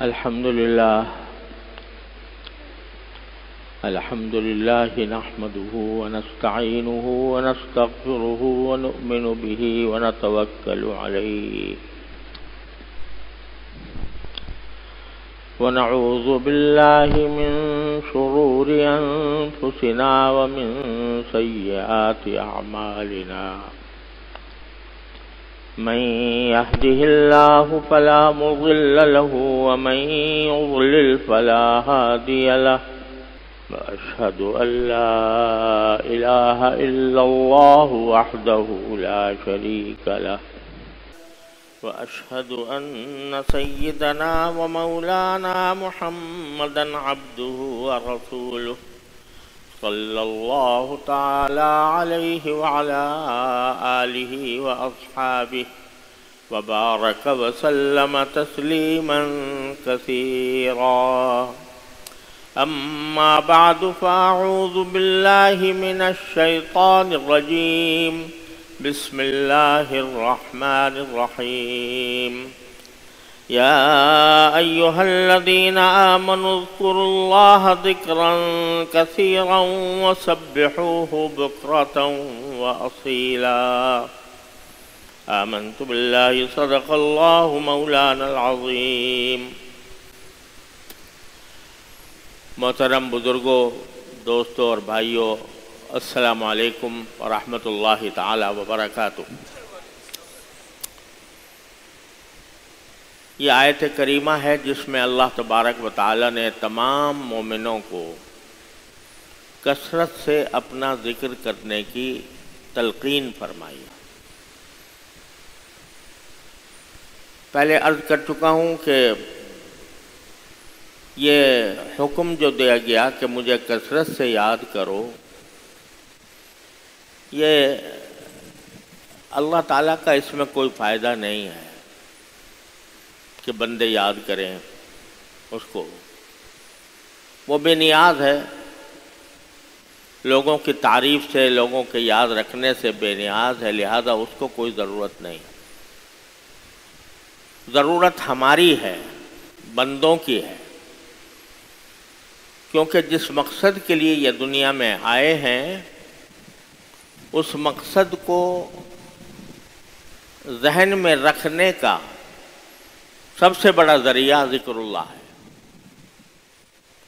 الحمد لله نحمده ونستعينه ونستغفره ونؤمن به ونتوكل عليه ونعوذ بالله من شرور أنفسنا ومن سيئات أعمالنا من يهده الله فلا مضل له ومن يضلل فلا هادي له وأشهد أن لا إله إلا الله وحده لا شريك له وأشهد أن سيدنا ومولانا محمدا عبده ورسوله صلى الله تعالى عليه وعلى آله وأصحابه وبارك وسلم تسليما كثيرا أما بعد فأعوذ بالله من الشيطان الرجيم بسم الله الرحمن الرحيم يا أيها الذين آمنوا اذكروا الله ذكرا كثيرا وسبحوه بكرة وأصيلا آمنت بالله صدق الله مولانا العظيم. محترم بزرگوں، دوستوں اور بھائیوں، السلام علیکم ورحمۃ اللہ تعالی وبرکاتہ. یہ آیت کریمہ ہے جس میں اللہ تبارک و تعالی نے تمام مومنوں کو کثرت سے اپنا ذکر کرنے کی تلقین فرمائی. پہلے عرض کر چکا ہوں کہ یہ حکم جو دیا گیا کہ مجھے کثرت سے یاد کرو، یہ اللہ تعالیٰ کا اس میں کوئی فائدہ نہیں ہے کہ بندے یاد کریں اس کو. وہ بے نیاز ہے، لوگوں کی تعریف سے، لوگوں کے یاد رکھنے سے بے نیاز ہے، لہذا اس کو کوئی ضرورت نہیں. ضرورت ہماری ہے، بندوں کی ہے، کیونکہ جس مقصد کے لیے یہ دنیا میں آئے ہیں اس مقصد کو ذہن میں رکھنے کا سب سے بڑا ذریعہ ذکر اللہ ہے،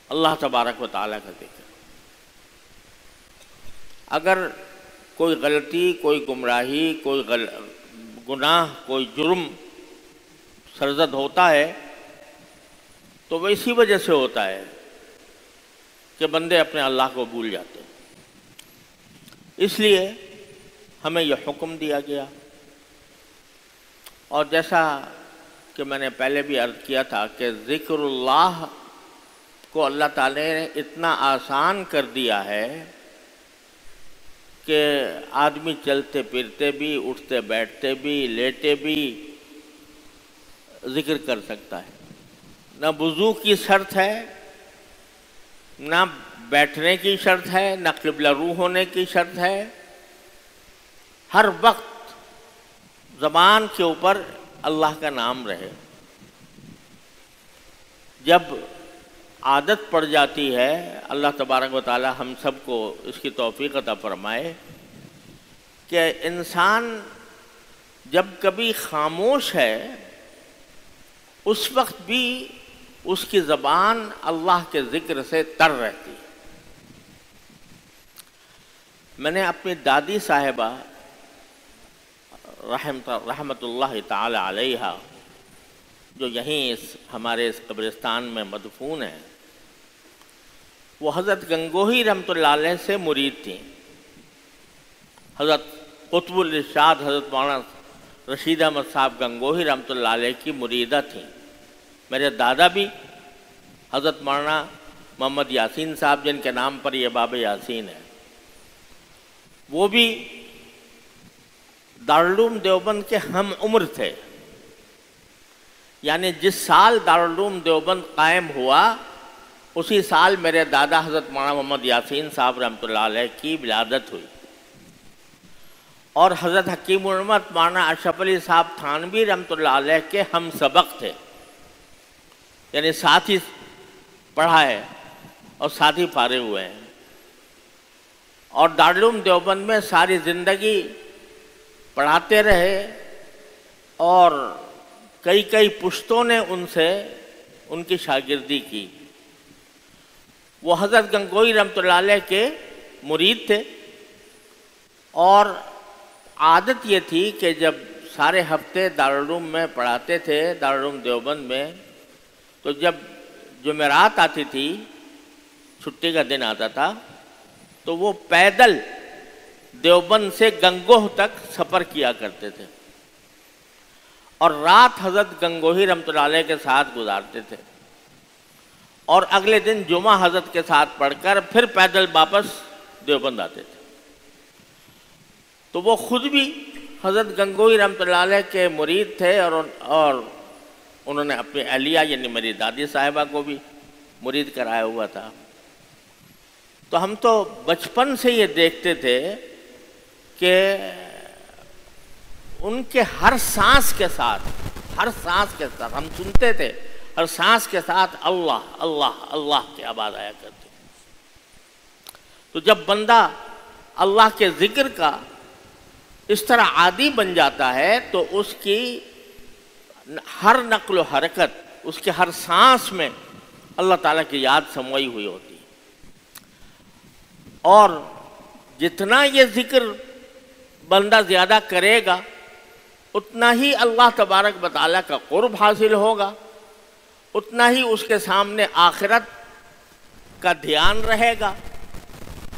اللہ تبارک و تعالیٰ کا ذکر. اگر کوئی غلطی، کوئی گمراہی، کوئی گناہ، کوئی جرم سرزد ہوتا ہے تو وہ اسی وجہ سے ہوتا ہے کہ بندے اپنے اللہ کو بھول جاتے ہیں. اس لیے ہمیں یہ حکم دیا گیا، اور جیسا کہ میں نے پہلے بھی عرض کیا تھا کہ ذکر اللہ کو اللہ تعالی نے اتنا آسان کر دیا ہے کہ آدمی چلتے پھرتے بھی، اٹھتے بیٹھتے بھی، لیٹے بھی ذکر کر سکتا ہے. نہ وضو کی شرط ہے، نہ بیٹھنے کی شرط ہے، نہ قبلہ رو ہونے کی شرط ہے. ہر وقت زبان کے اوپر اللہ کا نام رہے. جب عادت پڑ جاتی ہے، اللہ تبارک و تعالی ہم سب کو اس کی توفیق عطا فرمائے کہ انسان جب کبھی خاموش ہے اس وقت بھی اس کی زبان اللہ کے ذکر سے تر رہتی ہے. میں نے اپنی دادی صاحبہ رحمت اللہ تعالی علیہ، جو یہیں ہمارے اس قبرستان میں مدفون ہیں، وہ حضرت گنگوہی رحمۃ اللہ علیہ سے مرید تھیں. حضرت قطب الارشاد حضرت مولانا رشید احمد صاحب گنگوہی رحمۃ اللہ علیہ کی مریدہ تھیں. میرے دادا بھی حضرت مولانا محمد یاسین صاحب، جن کے نام پر یہ باب یاسین ہے، وہ بھی دارالعلوم دیوبند کے ہم عمر تھے. یعنی جس سال دارالعلوم دیوبند قائم ہوا اسی سال میرے دادا حضرت مولانا محمد یاسین صاحب رحمۃ اللہ علیہ کی ولادت ہوئی. اور حضرت حکیم الامت مولانا اشرف علی صاحب تھانوی رحمۃ اللہ علیہ کے ہم سبق تھے. یعنی ساتھ ہی پڑھا ہے اور ساتھ ہی فارغ ہوئے ہیں، اور دارالعلوم دیوبند میں ساری زندگی پڑھاتے رہے، اور کئی پشتوں نے ان سے ان کی شاگردی کی۔ وہ حضرت گنگوئی رحمۃ اللہ علیہ کے مرید تھے، اور عادت یہ تھی کہ جب سارے ہفتے دارالعلوم میں پڑھاتے تھے، دارالعلوم دیوبند میں، تو جب جمعرات آتی تھی، چھٹی کا دن آتا تھا، تو وہ پیدل دیوبند سے گنگوہ تک سفر کیا کرتے تھے، اور رات حضرت گنگوہی رحمۃ اللہ علیہ کے ساتھ گزارتے تھے، اور اگلے دن جمعہ حضرت کے ساتھ پڑھ کر پھر پیدل واپس دیوبند آتے تھے۔ تو وہ خود بھی حضرت گنگوہی رحمۃ اللہ علیہ کے مرید تھے، اور انہوں نے اپنی اہلیہ یعنی میری دادی صاحبہ کو بھی مرید کرایا ہوا تھا۔ تو ہم تو بچپن سے یہ دیکھتے تھے کہ ان کے ہر سانس کے ساتھ ہم سنتے تھے، ہر سانس کے ساتھ اللہ اللہ اللہ کی آواز آیا کرتی۔ تو جب بندہ اللہ کے ذکر کا اس طرح عادی بن جاتا ہے تو اس کی ہر نقل و حرکت، اس کے ہر سانس میں اللہ تعالیٰ کی یاد سموئی ہوئی ہوتی ہے، اور جتنا یہ ذکر بندہ زیادہ کرے گا اتنا ہی اللہ تبارک و تعالیٰ کا قرب حاصل ہوگا، اتنا ہی اس کے سامنے آخرت کا دھیان رہے گا،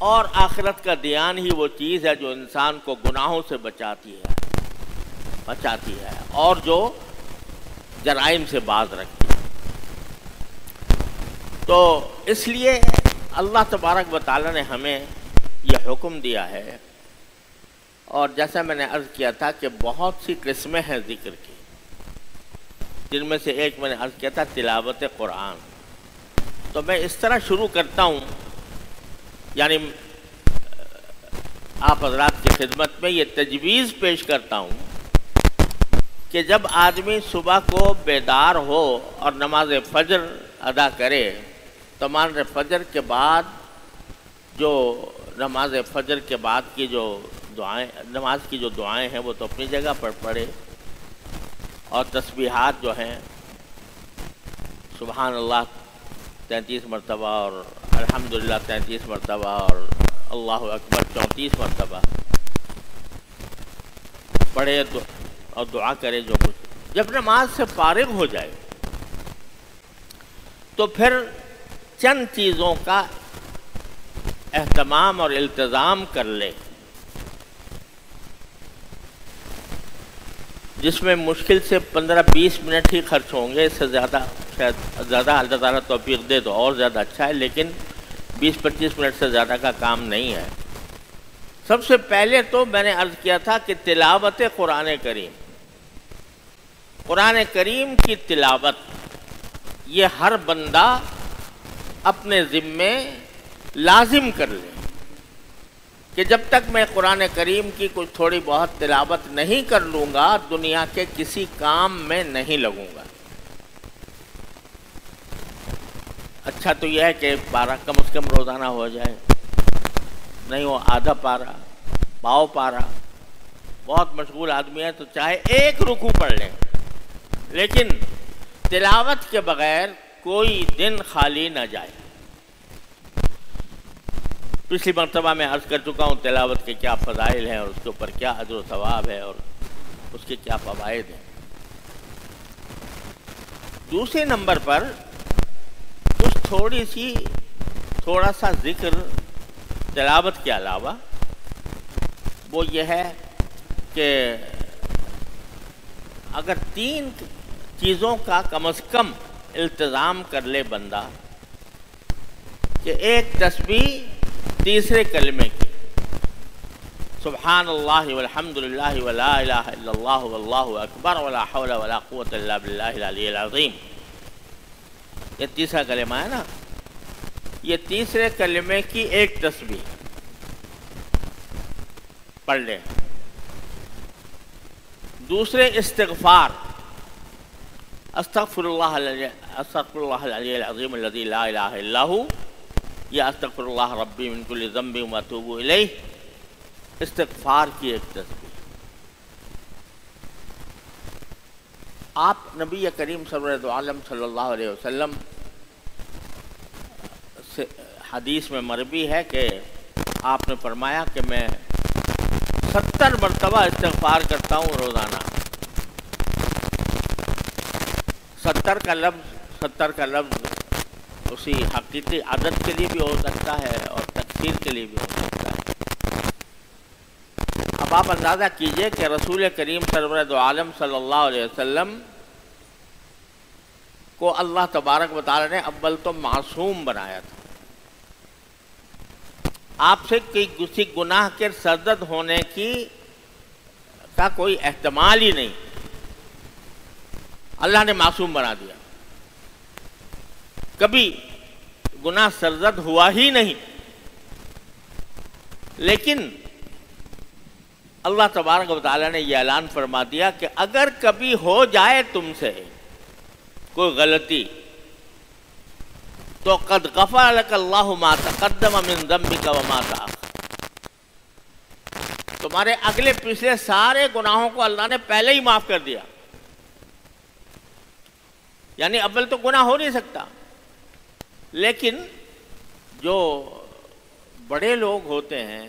اور آخرت کا دھیان ہی وہ چیز ہے جو انسان کو گناہوں سے بچاتی ہے اور جو جرائم سے باز رکھتی ہے۔ تو اس لیے اللہ تبارک و تعالیٰ نے ہمیں یہ حکم دیا ہے، اور جیسا میں نے عرض کیا تھا کہ بہت سی قسمیں ہیں ذکر کی، جن میں سے ایک میں نے عرض کیا تھا تلاوت قرآن۔ تو میں اس طرح شروع کرتا ہوں، یعنی آپ حضرات کی خدمت میں یہ تجویز پیش کرتا ہوں کہ جب آدمی صبح کو بیدار ہو اور نماز فجر ادا کرے تو نماز فجر کے بعد نماز فجر کے بعد کی جو دعائیں، نماز کی جو دعائیں ہیں وہ تو اپنی جگہ پر پڑھے، اور تسبیحات جو ہیں سبحان اللہ 33 مرتبہ اور الحمدللہ 33 مرتبہ اور اللہ اکبر 34 مرتبہ پڑھے اور دعا کرے جو کچھ۔ جب نماز سے فارغ ہو جائے تو پھر چند چیزوں کا اہتمام اور التزام کر لے، جس میں مشکل سے 15-20 منٹ ہی خرچ ہوں گے، اس سے زیادہ شاید زیادہ اللہ تعالیٰ توفیق دے تو اور زیادہ اچھا ہے، لیکن 20-25 منٹ سے زیادہ کا کام نہیں ہے۔ سب سے پہلے تو میں نے عرض کیا تھا کہ تلاوت قرآن کریم، قرآن کریم کی تلاوت یہ ہر بندہ اپنے ذمے لازم کر لے کہ جب تک میں قرآن کریم کی کچھ تھوڑی بہت تلاوت نہیں کر لوں گا دنیا کے کسی کام میں نہیں لگوں گا۔ اچھا تو یہ ہے کہ پارہ کم از کم روزانہ ہو جائے، نہیں وہ آدھا پارہ، پاؤ پارہ، بہت مشغول آدمی ہے تو چاہے ایک رکوع پڑھ لیں، لیکن تلاوت کے بغیر کوئی دن خالی نہ جائے۔ پچھلی مرتبہ میں عرض کر چکا ہوں تلاوت کے کیا فضائل ہیں اور اس کے اوپر کیا اجر و ثواب ہے اور اس کے کیا فوائد ہیں۔ دوسرے نمبر پر کچھ تھوڑا سا ذکر تلاوت کے علاوہ وہ یہ ہے کہ اگر 3 چیزوں کا کم از کم التزام کر لے بندہ، کہ ایک تسبیح تیسرے کلمے کی، سبحان اللہ والحمد للہ ولا الہ الا اللہ واللہ اکبر ولا حول ولا قوة الا باللہ العلی العظیم، یہ تیسرا کلمہ ہے نا، یہ تیسرے کلمے کی ایک تسبیح پڑھ لیں۔ دوسرے استغفار، استغفرullah العلی العظیم الذی لا الہ الا ہو یا استغفرullah ربی من کل ذنب واتوب الیہ، استغفار کی ایک تسبیح۔ آپ نبی کریم سرور عالم صلی اللہ علیہ وسلم سے حدیث میں مروی ہے کہ آپ نے فرمایا کہ میں 70 مرتبہ استغفار کرتا ہوں روزانہ۔ 70 کا لفظ اسی حقیقی عدد کے لیے بھی ہو سکتا ہے اور تکثیر کے لیے بھی ہو سکتا ہے۔ اب آپ اندازہ کیجئے کہ رسول کریم سرور عالم صلی اللہ علیہ وسلم کو اللہ تبارک و تعالی نے اول تو معصوم بنایا تھا، آپ سے کسی گناہ کے سرزد ہونے کا کوئی احتمال ہی نہیں، اللہ نے معصوم بنا دیا، کبھی گناہ سرزد ہوا ہی نہیں۔ لیکن اللہ تبارک و تعالیٰ نے یہ اعلان فرما دیا کہ اگر کبھی ہو جائے تم سے کوئی غلطی تو قد غفر لک اللہ ما تقدم من ذنبک وما تأخر، تمہارے اگلے پچھلے سارے گناہوں کو اللہ نے پہلے ہی معاف کر دیا۔ یعنی اول تو گناہ ہو نہیں سکتا، لیکن جو بڑے لوگ ہوتے ہیں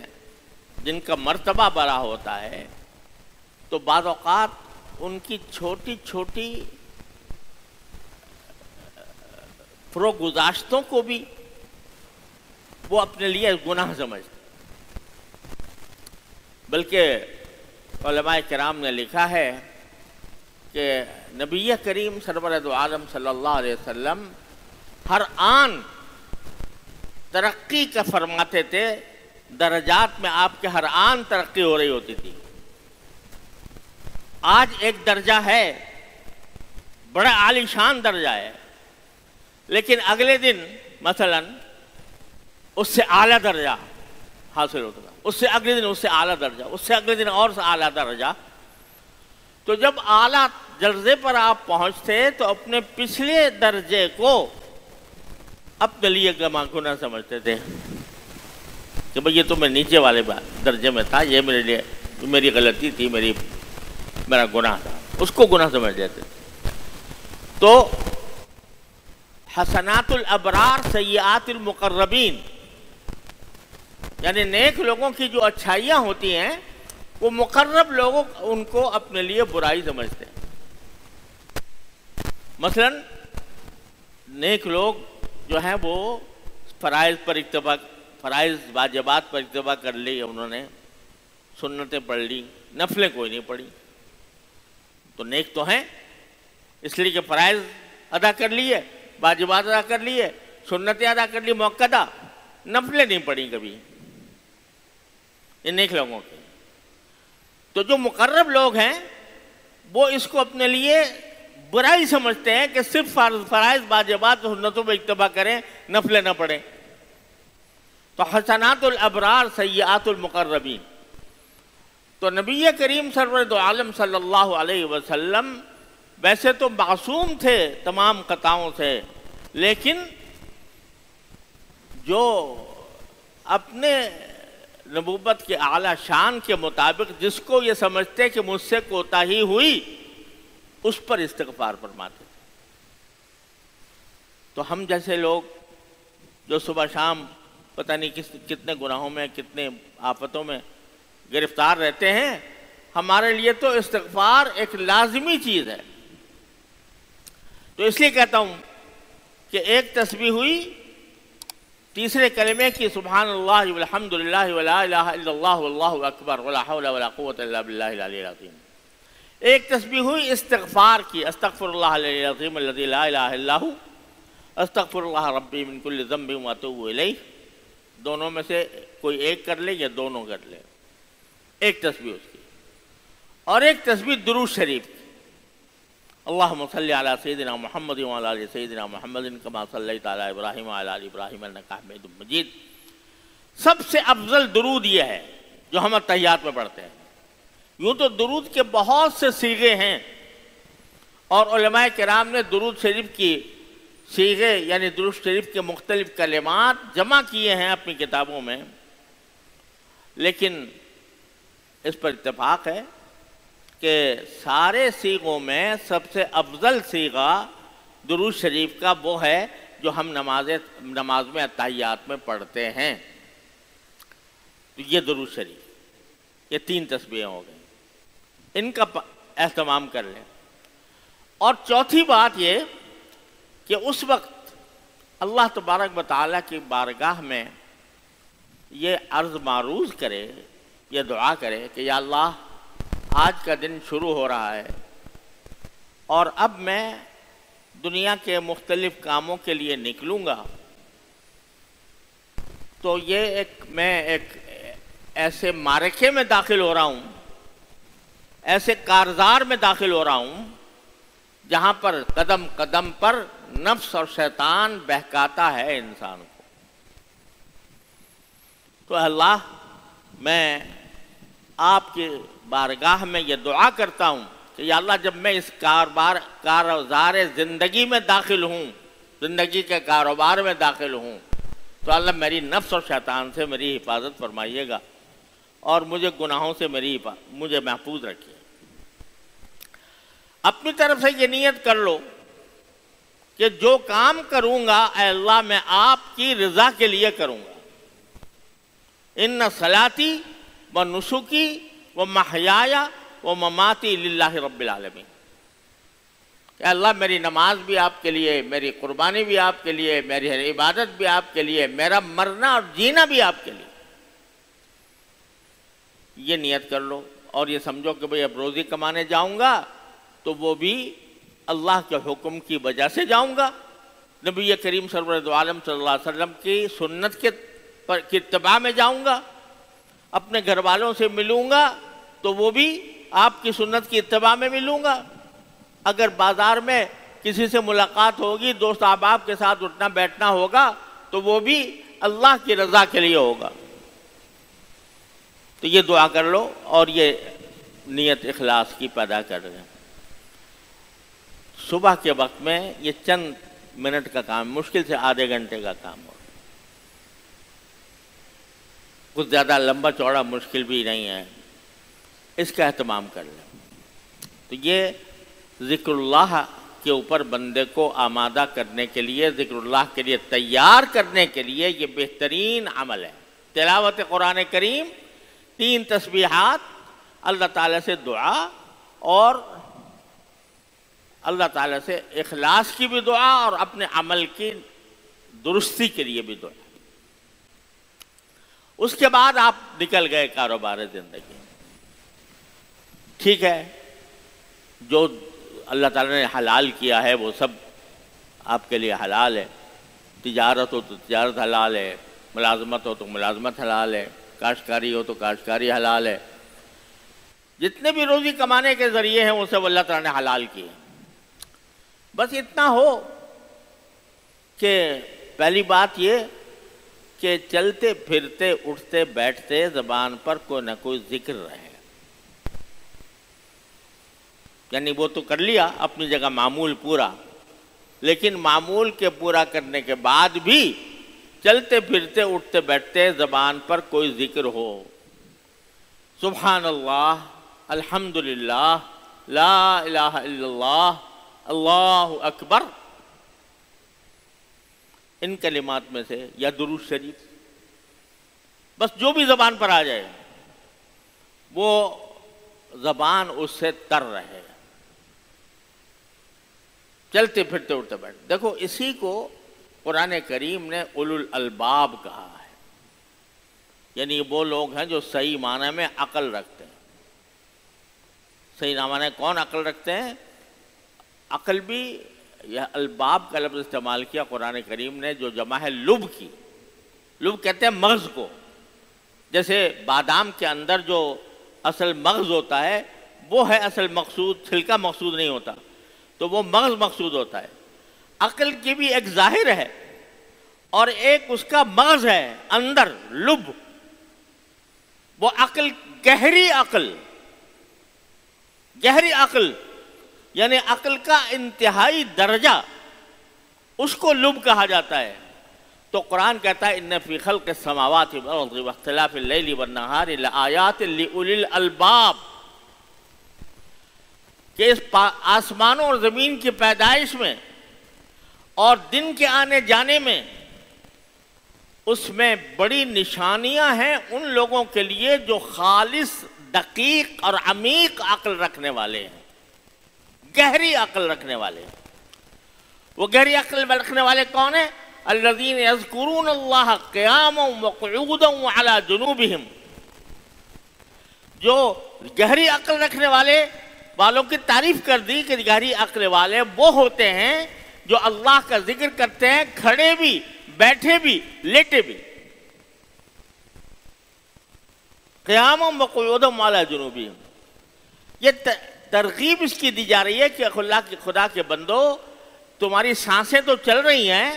جن کا مرتبہ بڑا ہوتا ہے تو بعض اوقات ان کی چھوٹی چھوٹی گزاشتوں کو بھی وہ اپنے لیے گناہ سمجھتے، بلکہ علماء کرام نے لکھا ہے کہ نبی کریم سرور عالم صلی اللہ علیہ وسلم ہر آن ترقی کا فرماتے تھے، درجات میں آپ کے ہر آن ترقی ہو رہی ہوتی تھی۔ آج ایک درجہ ہے، بڑا عالی شان درجہ ہے، لیکن اگلے دن مثلا اس سے اعلیٰ درجہ حاصل ہوتا تھا، اس سے اگلے دن اس سے اعلیٰ درجہ، اس سے اگلے دن اور سے اعلیٰ درجہ۔ تو جب اعلیٰ درجے پر آپ پہنچتے تو اپنے پچھلے درجے کو اپنے لیے گناہ سمجھتے تھے کہ بھئی یہ تو میں نیچے والے درجے میں تھا، یہ میرے لیے میری غلطی تھی، میرا گناہ تھا، اس کو گناہ سمجھ لیتے تھے۔ تو حسنات الابرار سیئات المقربین، یعنی نیک لوگوں کی جو اچھائیاں ہوتی ہیں وہ مقرب لوگوں ان کو اپنے لیے برائی سمجھتے ہیں۔ مثلا نیک لوگ جو ہیں وہ فرائض پر اکتفا، فرائض واجبات پر اکتفا کر لی، انہوں نے سنتیں پڑھ لی، نفلیں کوئی نہیں پڑھی، تو نیک تو ہیں، اس لیے کہ فرائض ادا کر لیے، واجبات ادا کر لیے، سنتیں ادا کر لی مؤکدہ، نفلیں نہیں پڑھی کبھی، یہ نیک لوگوں کے۔ تو جو مقرب لوگ ہیں وہ اس کو اپنے لیے برائی سمجھتے ہیں کہ صرف فرائض واجبات اور سنتوں میں اکتفا کریں، نفلیں نہ پڑھیں۔ تو حسنات الابرار سیئات المقربین۔ تو نبی کریم سرور عالم صلی اللہ علیہ وسلم ویسے تو معصوم تھے تمام خطاؤں سے، لیکن جو اپنے نبوت کے اعلیٰ شان کے مطابق جس کو یہ سمجھتے کہ مجھ سے کوتاہی ہوئی، اس پر استغفار فرماتے تھے۔ تو ہم جیسے لوگ جو صبح شام پتہ نہیں کتنے گناہوں میں، کتنے آفتوں میں گرفتار رہتے ہیں، ہمارے لیے تو استغفار ایک لازمی چیز ہے۔ تو اس لیے کہتا ہوں کہ ایک تسبیح ہوئی، تیسرے کلمے کی سبحان اللہ والحمد للہ ولا الہ الا اللہ واللہ اکبر ولا حول ولا قوت الا باللہ العلی العظیم۔ ایک تسبیح ہوئی استغفار کی، استغفر اللہ العلی العظیم الذی لا الہ الا ہو، استغفر اللہ ربی من کل ذنب واتوب الیہ۔ دونوں میں سے کوئی ایک کر لے یا دونوں کر لے، ایک تسبیح اس کی۔ اور ایک تسبیح درود شریف کی، اللہم صلی علی سیدنا محمد وعلی آل سیدنا محمد کما صلیت علی ابراہیم وعلی آل ابراہیم انک حمید مجید۔ سب سے افضل درود یہ ہے جو ہم اتحیات میں پڑھتے ہیں۔ یوں تو درود کے بہت سے صیغے ہیں اور علماء کرام نے درود شریف کی صیغے یعنی درود شریف کے مختلف کلمات جمع کیے ہیں اپنی کتابوں میں، لیکن اس پر اتفاق ہے کہ سارے صیغوں میں سب سے افضل صیغہ درود شریف کا وہ ہے جو ہم نماز میں اتحیات میں پڑھتے ہیں۔ تو یہ درود شریف، یہ 3 تسبیحیں ہو گئیں، ان کا اہتمام کر لیں۔ اور چوتھی بات یہ کہ اس وقت اللہ تبارک و تعالیٰ کی بارگاہ میں یہ عرض معروض کرے، یہ دعا کرے کہ یا اللہ آج کا دن شروع ہو رہا ہے اور اب میں دنیا کے مختلف کاموں کے لیے نکلوں گا، تو یہ میں ایک ایسے معرکے میں داخل ہو رہا ہوں، ایسے کارزار میں داخل ہو رہا ہوں جہاں پر قدم قدم پر نفس اور شیطان بہکاتا ہے انسان کو۔ تو اللہ میں آپ کی بارگاہ میں یہ دعا کرتا ہوں کہ یا اللہ جب میں اس کارزار زندگی میں داخل ہوں، زندگی کے کاروبار میں داخل ہوں، تو اللہ میری نفس اور شیطان سے میری حفاظت فرمائیے گا اور مجھے گناہوں سے مجھے محفوظ رکھیے۔ اپنی طرف سے یہ نیت کر لو کہ جو کام کروں گا اے اللہ میں آپ کی رضا کے لیے کروں گا۔ ان صلاتی و نسکی و محیای و مماتی للہ رب العالمین، کہ اللہ میری نماز بھی آپ کے لیے، میری قربانی بھی آپ کے لیے، میری ہر عبادت بھی آپ کے لیے، میرا مرنا اور جینا بھی آپ کے لیے۔ یہ نیت کر لو اور یہ سمجھو کہ بھئی اب روزی کمانے جاؤں گا تو وہ بھی اللہ کے حکم کی وجہ سے جاؤں گا، نبی کریم سرور دو عالم صلی اللہ علیہ وسلم کی سنت کی اتباع میں جاؤں گا، اپنے گھر والوں سے ملوں گا تو وہ بھی آپ کی سنت کی اتباع میں ملوں گا، اگر بازار میں کسی سے ملاقات ہوگی، دوست احباب کے ساتھ اٹھنا بیٹھنا ہوگا تو وہ بھی اللہ کی رضا کے لیے ہوگا۔ تو یہ دعا کر لو اور یہ نیت اخلاص کی پیدا کر لیں۔ صبح کے وقت میں یہ چند منٹ کا کام، مشکل سے آدھے گھنٹے کا کام ہو، کچھ زیادہ لمبا چوڑا مشکل بھی نہیں ہے، اس کا اہتمام کر لیں۔ تو یہ ذکر اللہ کے اوپر بندے کو آمادہ کرنے کے لیے، ذکر اللہ کے لیے تیار کرنے کے لیے یہ بہترین عمل ہے۔ تلاوت قرآن کریم، 3 تسبیحات، اللہ تعالیٰ سے دعا اور اللہ تعالیٰ سے اخلاص کی بھی دعا اور اپنے عمل کی درستی کے لیے بھی دعا۔ اس کے بعد آپ نکل گئے کاروبار زندگی۔ ٹھیک ہے، جو اللہ تعالیٰ نے حلال کیا ہے وہ سب آپ کے لیے حلال ہے، تجارت ہو تو تجارت حلال ہے، ملازمت ہو تو ملازمت حلال ہے، کاشتکاری ہو تو کاشتکاری حلال ہے، جتنے بھی روزی کمانے کے ذریعے ہیں وہ سب اللہ تعالیٰ نے حلال کیے۔ بس اتنا ہو کہ پہلی بات یہ کہ چلتے پھرتے اٹھتے بیٹھتے زبان پر کوئی نہ کوئی ذکر رہے، یعنی وہ تو کر لیا اپنی جگہ معمول پورا، لیکن معمول کے پورا کرنے کے بعد بھی چلتے پھرتے اٹھتے بیٹھتے زبان پر کوئی ذکر ہو، سبحان اللہ، الحمدللہ، لا الہ الا اللہ، اللہ اکبر، ان کلمات میں سے، یا درود شریف، بس جو بھی زبان پر آ جائے وہ زبان اس سے تر رہے، چلتے پھرتے اٹھتے بیٹھتے۔ دیکھو اسی کو قرآن کریم نے اولو الالباب کہا ہے، یعنی وہ لوگ ہیں جو صحیح معنی میں عقل رکھتے ہیں۔ صحیح معنی کون عقل رکھتے ہیں؟ عقل بھی، یہ الباب کا لفظ استعمال کیا قرآن کریم نے، جو جمع ہے لب کی۔ لب کہتے ہیں مغز کو، جیسے بادام کے اندر جو اصل مغز ہوتا ہے وہ ہے اصل مقصود، چھلکا مقصود نہیں ہوتا، تو وہ مغز مقصود ہوتا ہے۔ عقل کی بھی ایک ظاہر ہے اور ایک اس کا مغز ہے اندر، لب، وہ عقل، گہری عقل، گہری عقل یعنی عقل کا انتہائی درجہ، اس کو لب کہا جاتا ہے۔ تو قرآن کہتا ہے ان فی خلق السماوات والارض واختلاف اللیل والنہار لآیات لأولی الالباب، کہ اس آسمانوں اور زمین کی پیدائش میں اور دن کے آنے جانے میں، اس میں بڑی نشانیاں ہیں ان لوگوں کے لیے جو خالص، دقیق اور عمیق عقل رکھنے والے ہیں، گہری عقل رکھنے والے ہیں۔ وہ گہری عقل رکھنے والے کون ہیں؟ الذین یذکرون اللہ قیاما وقعودا وعلی جنوبہم، جو گہری عقل رکھنے والوں کی تعریف کر دی کہ گہری عقل والے وہ ہوتے ہیں جو اللہ کا ذکر کرتے ہیں کھڑے بھی، بیٹھے بھی، لیٹے بھی۔ قیاما وقعودا وعلی جنوبہم، یہ ترغیب اس کی دی جا رہی ہے کہ خدا کے بندو، تمہاری سانسیں تو چل رہی ہیں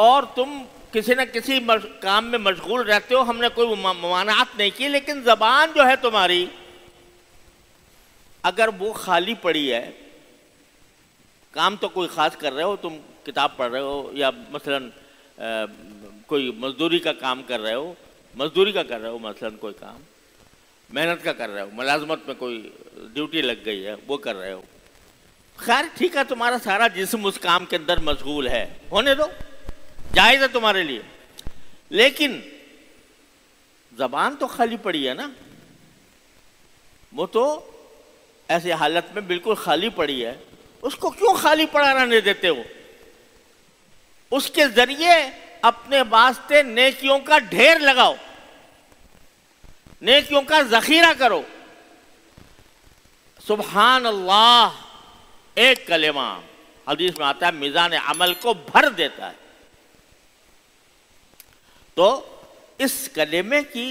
اور تم کسی نہ کسی کام میں مشغول رہتے ہو، ہم نے کوئی ممانعت نہیں کی، لیکن زبان جو ہے تمہاری، اگر وہ خالی پڑی ہے، کام تو کوئی خاص کر رہے ہو، تم کتاب پڑھ رہے ہو یا مثلا کوئی مزدوری کا کام کر رہے ہو، مثلا کوئی کام محنت کا کر رہے ہو، ملازمت میں کوئی ڈیوٹی لگ گئی ہے وہ کر رہے ہو، خیر ٹھیک ہے، تمہارا سارا جسم اس کام کے اندر مشغول ہے، ہونے دو، جائز ہے تمہارے لیے، لیکن زبان تو خالی پڑی ہے نا، وہ تو ایسی حالت میں بالکل خالی پڑی ہے، اس کو کیوں خالی پڑا رہنے دیتے ہو؟ اس کے ذریعے اپنے واسطے نیکیوں کا ڈھیر لگاؤ، نیکیوں کا ذخیرہ کرو۔ سبحان اللہ ایک کلمہ حدیث میں آتا ہے میزان عمل کو بھر دیتا ہے۔ تو اس کلمے کی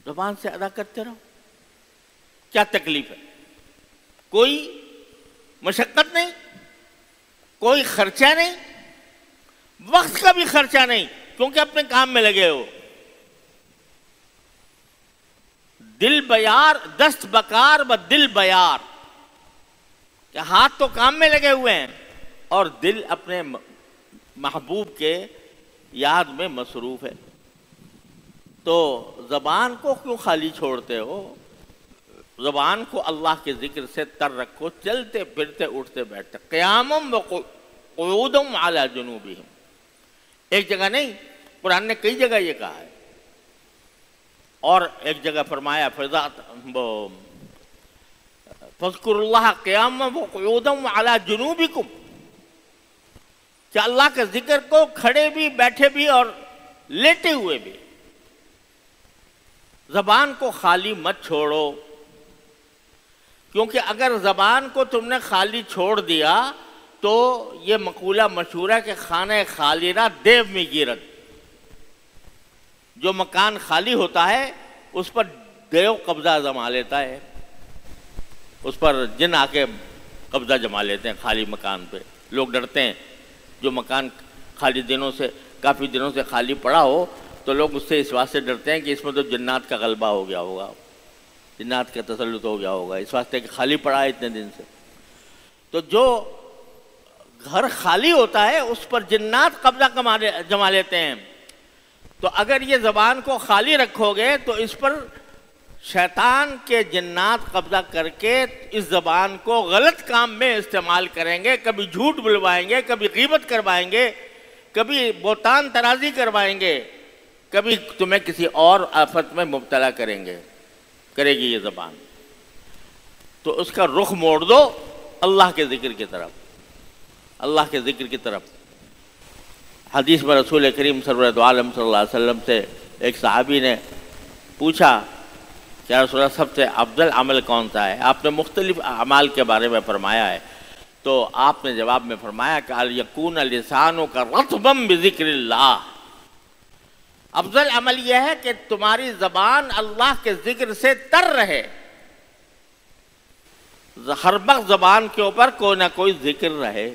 زبان سے ادا کرتے رہو، کیا تکلیف ہے؟ کوئی مشقت نہیں، کوئی خرچہ نہیں، وقت کا بھی خرچہ نہیں، کیونکہ اپنے کام میں لگے ہو۔ دل بیار دست بکار و دل بیار، کہ ہاتھ تو کام میں لگے ہوئے ہیں اور دل اپنے محبوب کے یاد میں مصروف ہے۔ تو زبان کو کیوں خالی چھوڑتے ہو؟ زبان کو اللہ کے ذکر سے تر رکھو، چلتے پھرتے اٹھتے بیٹھتے، قیاما وقعودا علی جنوبہم۔ ایک جگہ نہیں، قرآن نے کئی جگہ یہ کہا ہے، اور ایک جگہ فرمایا فاذکروا اللہ قیاما وقعودا علی جنوبکم، کہ اللہ کے ذکر کو کھڑے بھی، بیٹھے بھی اور لیٹے ہوئے بھی۔ زبان کو خالی مت چھوڑو، کیونکہ اگر زبان کو تم نے خالی چھوڑ دیا تو یہ مقولہ مشہور ہے کہ خانہ خالی را دیو میں گیرت، جو مکان خالی ہوتا ہے اس پر دیو قبضہ جما لیتا ہے، اس پر جن آ کے قبضہ جما لیتے ہیں خالی مکان پہ۔ لوگ ڈرتے ہیں، جو مکان خالی کافی دنوں سے خالی پڑا ہو تو لوگ اس سے اس واسطے ڈرتے ہیں کہ اس میں تو جنات کا غلبہ ہو گیا ہوگا، جنات کا تسلط ہو گیا ہوگا، اس واسطے کہ خالی پڑا ہے اتنے دن سے۔ تو جو گھر خالی ہوتا ہے اس پر جنات قبضہ جما لیتے ہیں۔ تو اگر یہ زبان کو خالی رکھو گے تو اس پر شیطان کے جنات قبضہ کر کے اس زبان کو غلط کام میں استعمال کریں گے، کبھی جھوٹ بلوائیں گے، کبھی غیبت کروائیں گے، کبھی بہتان ترازی کروائیں گے، کبھی تمہیں کسی اور آفت میں مبتلا کرے گی یہ زبان۔ تو اس کا رخ موڑ دو اللہ کے ذکر کی طرف، اللہ کے ذکر کی طرف۔ حدیث میں رسول کریم سرورت عالم صلی اللہ علیہ وسلم سے ایک صحابی نے پوچھا کہ یا رسول اللہ سب سے افضل عمل کون سا ہے؟ آپ نے مختلف اعمال کے بارے میں فرمایا ہے، تو آپ نے جواب میں فرمایا کہ الیکون لسانک رطبا بذکر اللہ، افضل عمل یہ ہے کہ تمہاری زبان اللہ کے ذکر سے تر رہے، ہر وقت زبان کے اوپر کوئی نہ کوئی ذکر رہے،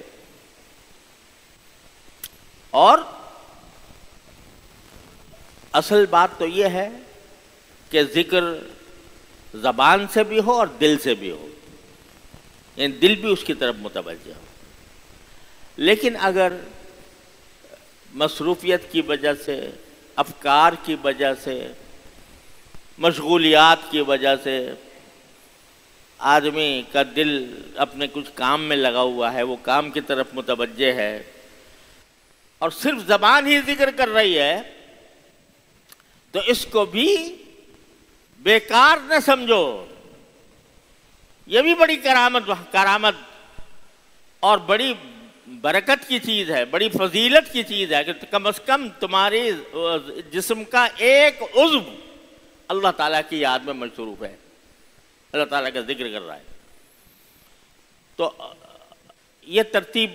اور اصل بات تو یہ ہے کہ ذکر زبان سے بھی ہو اور دل سے بھی ہو۔ یعنی دل بھی اس کی طرف متوجہ ہو۔ لیکن اگر مصروفیت کی وجہ سے، افکار کی وجہ سے، مشغولیات کی وجہ سے آدمی کا دل اپنے کچھ کام میں لگا ہوا ہے، وہ کام کی طرف متوجہ ہے اور صرف زبان ہی ذکر کر رہی ہے، تو اس کو بھی بیکار نہ سمجھو۔ یہ بھی بڑی کرامت اور بڑی برکت کی چیز ہے، بڑی فضیلت کی چیز ہے کہ کم از کم تمہاری جسم کا ایک عضو اللہ تعالیٰ کی یاد میں مصروف ہے، اللہ تعالیٰ کا ذکر کر رہا ہے۔ تو یہ ترتیب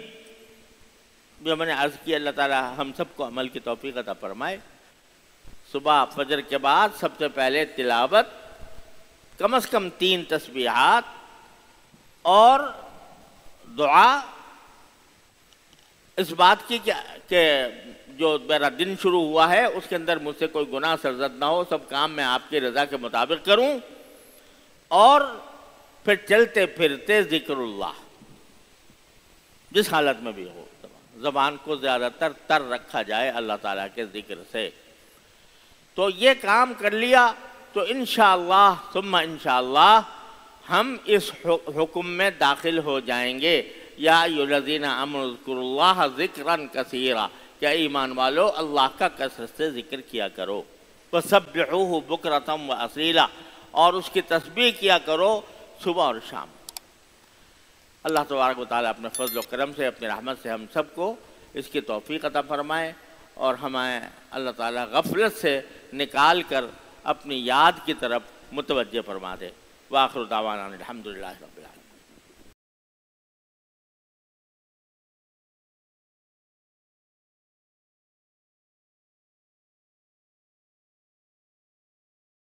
جو میں نے عرض کی، اللہ تعالیٰ ہم سب کو عمل کی توفیق عطا فرمائے۔ صبح فجر کے بعد سب سے پہلے تلاوت، کم از کم 3 تسبیحات اور دعا اس بات کی کہ جو میرا دن شروع ہوا ہے اس کے اندر مجھ سے کوئی گناہ سرزد نہ ہو، سب کام میں آپ کی رضا کے مطابق کروں، اور پھر چلتے پھرتے ذکر اللہ جس حالت میں بھی ہو، زبان کو زیادہ تر رکھا جائے اللہ تعالیٰ کے ذکر سے۔ تو یہ کام کر لیا تو انشاءاللہ ثم انشاءاللہ ہم اس حکم میں داخل ہو جائیں گے، یا ایھا الذین آمنوا اذکروا اللہ ذکرا کثیرا، کہ ایمان والو اللہ کا کثرت سے ذکر کیا کرو، وسبحوہ بکرۃ واصیلا، اور اس کی تسبیح کیا کرو صبح اور شام۔ اللہ تبارک و تعالیٰ اپنے فضل و کرم سے، اپنی رحمت سے ہم سب کو اس کی توفیق عطا فرمائے، اور ہمیں اللہ تعالیٰ غفلت سے نکال کر اپنی یاد کی طرف متوجہ فرما دے۔ وآخر دعوانا الحمدللہ رب العالمین۔